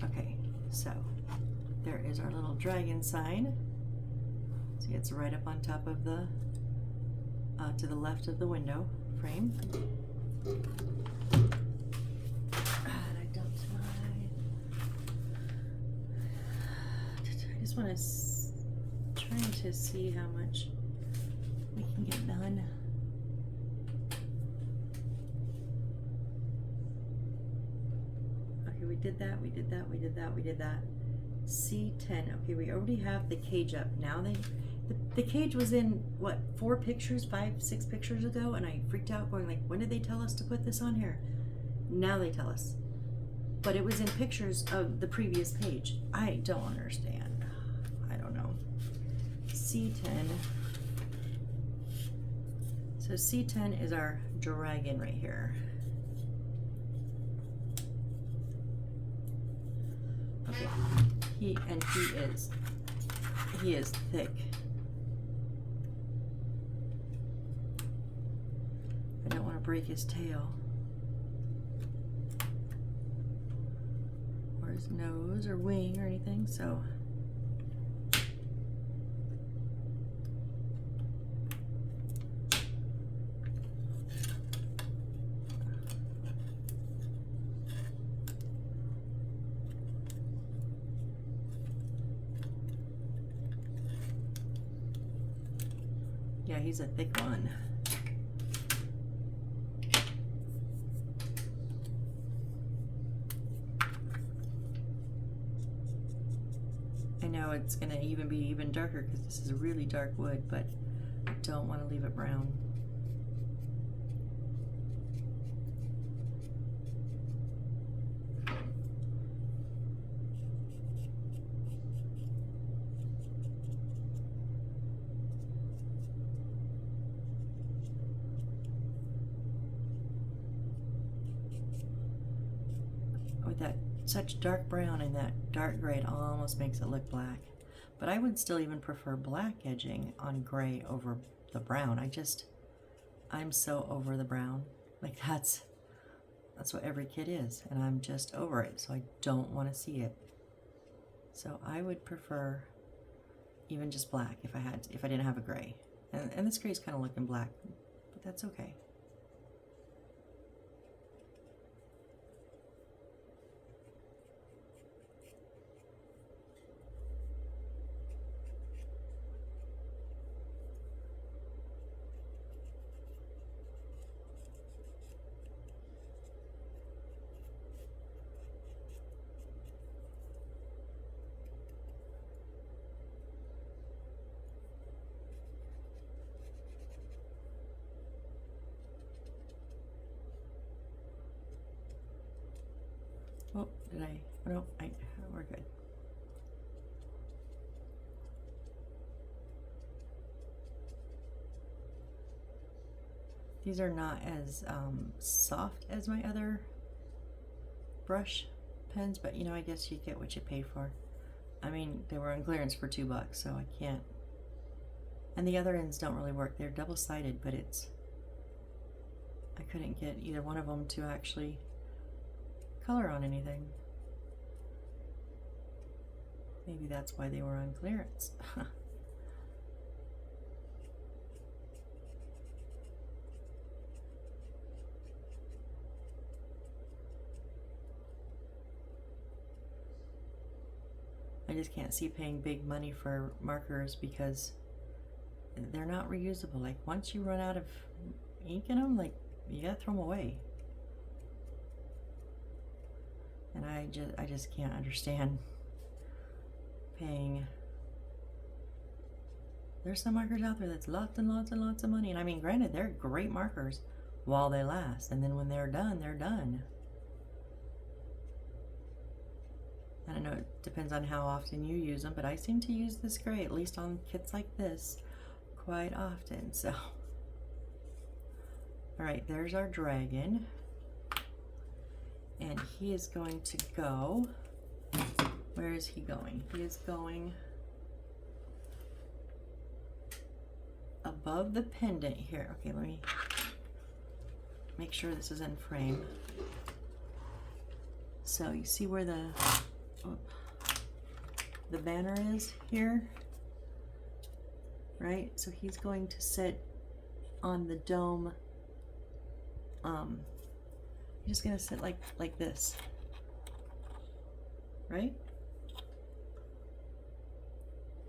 Okay, so there is our little dragon sign. See, it's right up on top of the, to the left of the window frame. I just want to trying to see how much we can get done. Okay, we did that, we did that, we did that, we did that. C10. Okay, we already have the cage up. Now the cage was in what, 4 pictures, 5, 6 pictures ago, and I freaked out going like, when did they tell us to put this on here? Now they tell us. But it was in pictures of the previous page. I don't understand. I don't know. C10. So C10 is our dragon right here. Okay. He is thick. I don't want to break his tail. Or his nose or wing or anything, so. Yeah, he's a thick one. I know it's gonna be even darker because this is a really dark wood, but I don't want to leave it brown. With that such dark brown and that dark gray, it almost makes it look black. But I would still even prefer black edging on gray over the brown. I'm so over the brown. Like that's what every kid is, and I'm just over it, so I don't want to see it. So I would prefer even just black if I didn't have a gray. And this gray is kind of looking black, but that's okay. Oh, no, we're good. These are not as soft as my other brush pens, but you know, I guess you get what you pay for. I mean, they were on clearance for $2, so I can't. And the other ends don't really work. They're double-sided, but I couldn't get either one of them to actually color on anything. Maybe that's why they were on clearance. I just can't see paying big money for markers because they're not reusable. Like once you run out of ink in them, like you gotta throw them away. And I just can't understand paying. There's some markers out there that's lots and lots and lots of money. And I mean, granted, they're great markers while they last. And then when they're done, they're done. I don't know, it depends on how often you use them, but I seem to use this gray, at least on kits like this, quite often. So, all right, there's our dragon. And he is going to go, where is he going? He is going above the pendant here. Okay, let me make sure this is in frame. So you see where the banner is here, right? So he's going to sit on the dome. He's just gonna sit like this, right?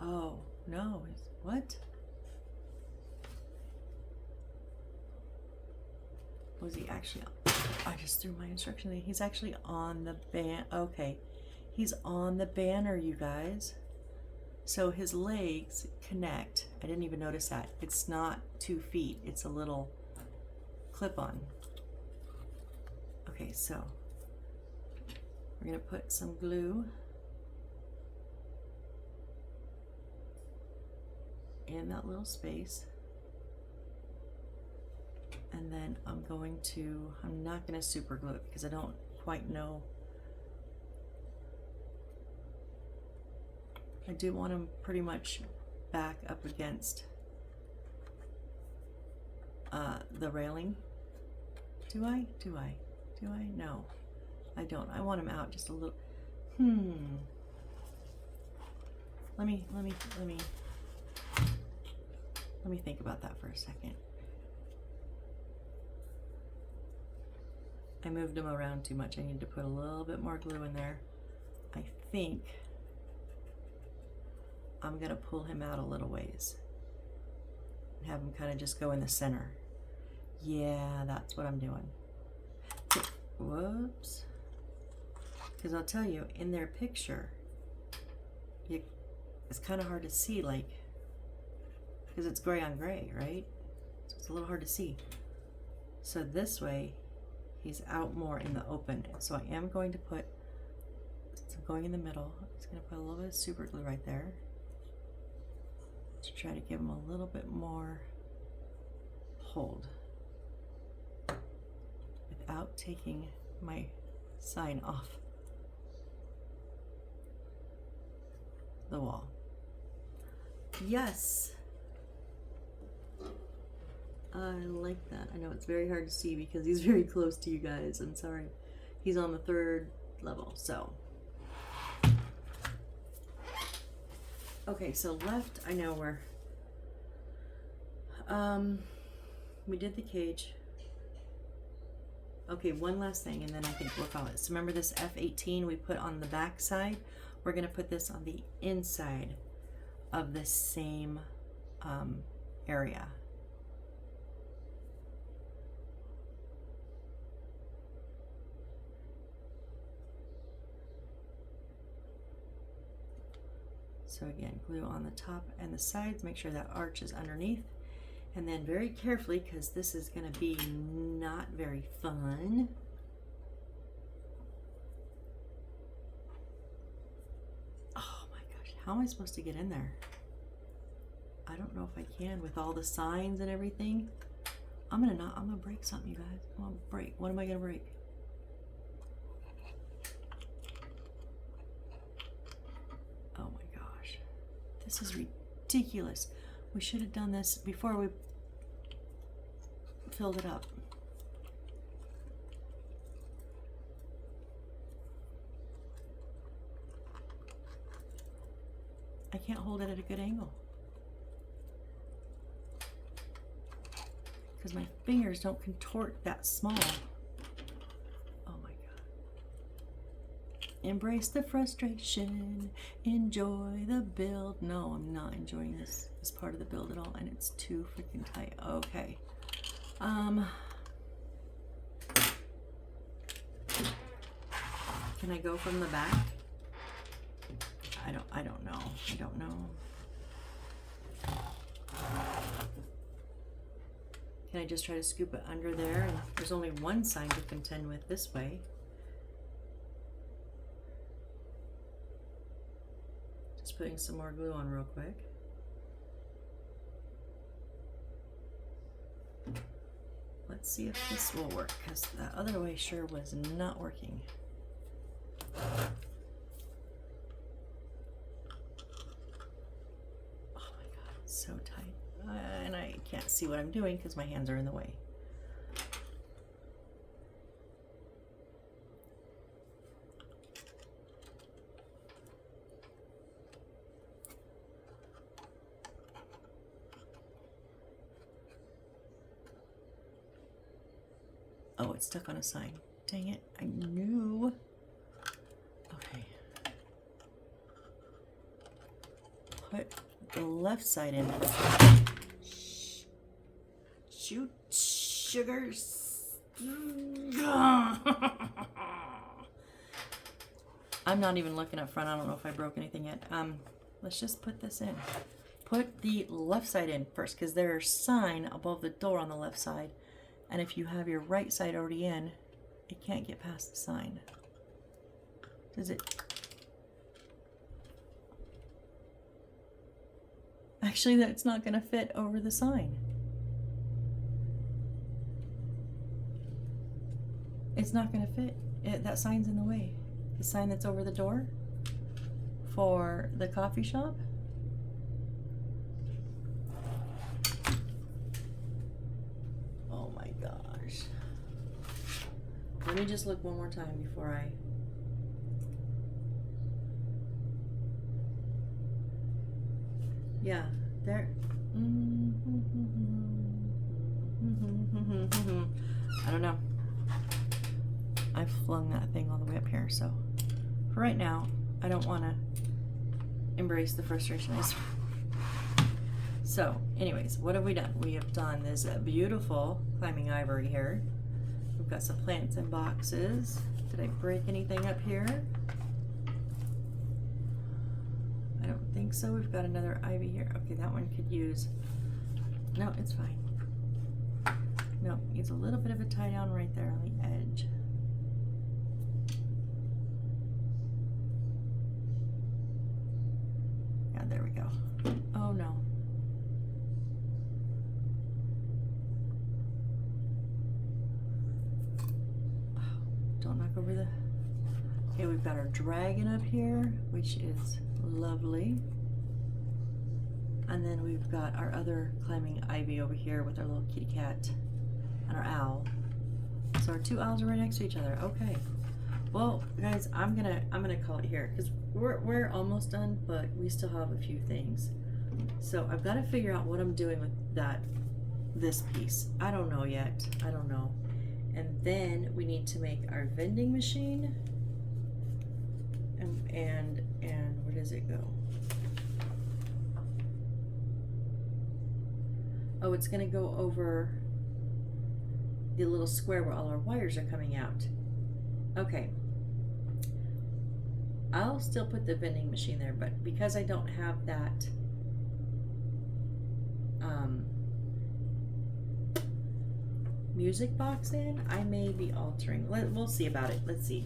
Oh no! What? Was he actually on? I just threw my instruction in. He's actually on the okay, he's on the banner, you guys. So his legs connect. I didn't even notice that. It's not 2 feet. It's a little clip-on. Okay, so we're gonna put some glue in that little space. And then I'm not going to super glue it because I don't quite know. I do want them pretty much back up against the railing. Do I? No, I don't. I want them out just a little. Let me think about that for a second. I moved them around too much. I need to put a little bit more glue in there. I think I'm gonna pull him out a little ways and have him kind of just go in the center. Yeah, that's what I'm doing. Whoops. Because I'll tell you, in their picture, it's kind of hard to see, like, because it's gray on gray, right? So it's a little hard to see. So this way, he's out more in the open. So I am going to put, since I'm going in the middle, I'm just going to put a little bit of super glue right there to try to give him a little bit more hold without taking my sign off the wall. Yes! I like that. I know it's very hard to see because he's very close to you guys. I'm sorry. He's on the 3rd level, so. Okay, so left, I know where. We did the cage. Okay, one last thing and then I think we'll call it. So remember this F18 we put on the back side? We're gonna put this on the inside of the same area. So again, glue on the top and the sides, make sure that arch is underneath. And then very carefully, because this is gonna be not very fun. Oh my gosh, how am I supposed to get in there? I don't know if I can with all the signs and everything. I'm gonna break something, you guys. I'm gonna break. What am I gonna break? Oh my gosh. This is ridiculous. We should have done this before we filled it up. I can't hold it at a good angle because my fingers don't contort that small. Oh my God. Embrace the frustration. Enjoy the build. No, I'm not enjoying this part of the build at all, and it's too freaking tight. Okay. Can I go from the back? I don't know. I don't know. Can I just try to scoop it under there? And there's only one side to contend with this way. Just putting some more glue on real quick. Let's see if this will work, because the other way sure was not working. Oh my god, it's so tight. And I can't see what I'm doing because my hands are in the way. Oh, it's stuck on a sign. Dang it, I knew. Okay. Put the left side in. Shoot, sugars. I'm not even looking up front. I don't know if I broke anything yet. Let's just put this in. Put the left side in first, because there's a sign above the door on the left side. And if you have your right side already in, it can't get past the sign. Does it? Actually, that's not going to fit over the sign. It's not going to fit. That sign's in the way. The sign that's over the door for the coffee shop. Oh my gosh. Let me just look one more time before I... Yeah, there. I don't know. I flung that thing all the way up here, so for right now, I don't want to embrace the frustration. So, anyways, what have we done? We have done this beautiful climbing ivory here. We've got some plants in boxes. Did I break anything up here? I don't think so. We've got another ivy here. Okay, that one could use... No, it's fine. No, needs a little bit of a tie down right there on the edge. Yeah, there we go. Oh no. Don't knock over the... Okay, we've got our dragon up here, which is lovely. And then we've got our other climbing ivy over here with our little kitty cat and our owl. So our two owls are right next to each other. Okay. Well, guys, I'm gonna call it here because we're almost done, but we still have a few things. So I've got to figure out what I'm doing with this piece. I don't know yet. I don't know. And then we need to make our vending machine. And where does it go? Oh, it's gonna go over the little square where all our wires are coming out. Okay. I'll still put the vending machine there, but because I don't have that music box in, I may be altering. We'll see about it. Let's see.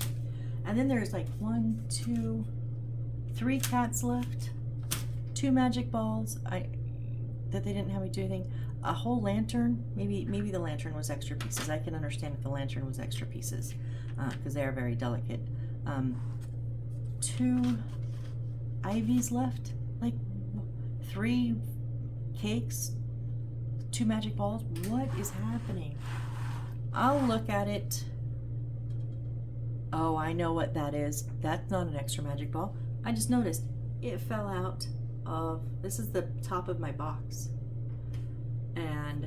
And then there's like 1, 2, 3 cats left, 2 magic balls that they didn't have me do anything, a whole lantern. Maybe the lantern was extra pieces. I can understand if the lantern was extra pieces because they are very delicate. 2 ivies left, like 3 cakes, 2 magic balls. What is happening? I'll look at it. Oh, I know what that is. That's not an extra magic ball. I just noticed it fell out of, this is the top of my box. And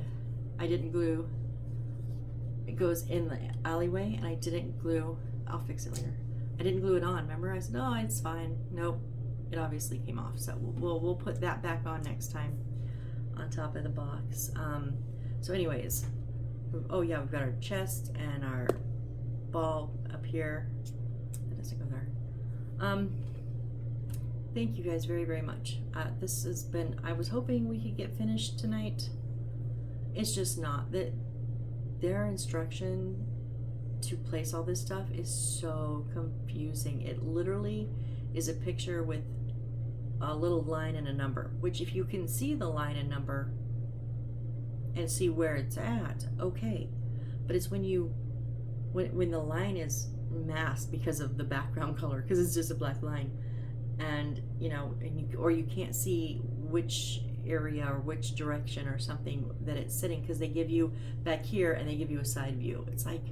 I didn't glue. It goes in the alleyway and I didn't glue. I'll fix it later. I I didn't glue it on. Remember, I said, oh, it's fine. Nope, it obviously came off. So we'll put that back on next time on top of the box. So anyways, oh yeah, we've got our chest and our ball up here. That doesn't go there. Thank you guys very, very much. This has been, I was hoping we could get finished tonight. It's just not. That their instruction to place all this stuff is so confusing. It literally is a picture with a little line and a number, which if you can see the line and number and see where it's at, okay. But it's when the line is masked because of the background color, because it's just a black line, and you can't see which area or which direction or something that it's sitting, because they give you back here and they give you a side view. It's like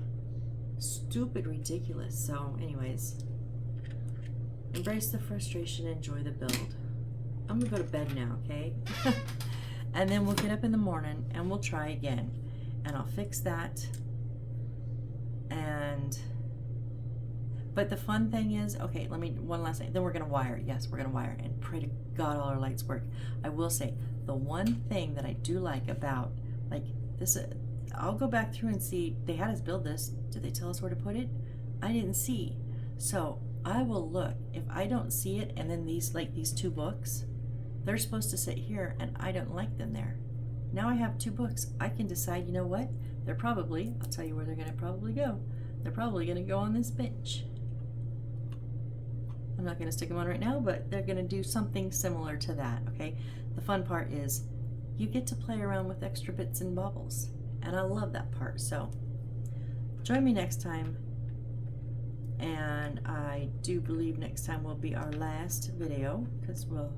stupid ridiculous. So anyways, embrace the frustration, enjoy the build. I'm gonna go to bed now, okay? And then we'll get up in the morning and we'll try again, and I'll fix that. But the fun thing is, okay, one last thing, then we're gonna wire. Yes, we're gonna wire, and pray to God all our lights work. I will say, the one thing that I do like about, like this, I'll go back through and see, they had us build this. Did they tell us where to put it? I didn't see. So I will look. If I don't see it, and then these two books, they're supposed to sit here, and I don't like them there. Now I have 2 books. I can decide, you know what? They're probably, I'll tell you where they're gonna probably go. They're probably gonna go on this bench. I'm not gonna stick them on right now, but they're gonna do something similar to that, okay? The fun part is you get to play around with extra bits and baubles, and I love that part. So join me next time, and I do believe next time will be our last video, because we'll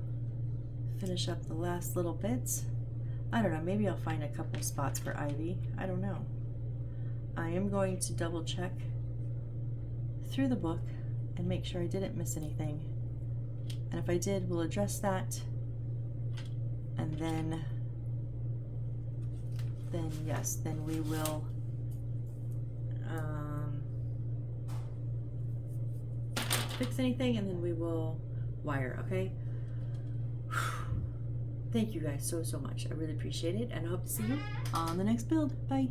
finish up the last little bits. I don't know, maybe I'll find a couple spots for Ivy. I don't know. I am going to double check through the book and make sure I didn't miss anything. And if I did, we'll address that. And then yes, then we will fix anything, and then we will wire, okay? Thank you guys so much. I really appreciate it, and I hope to see you on the next build. Bye.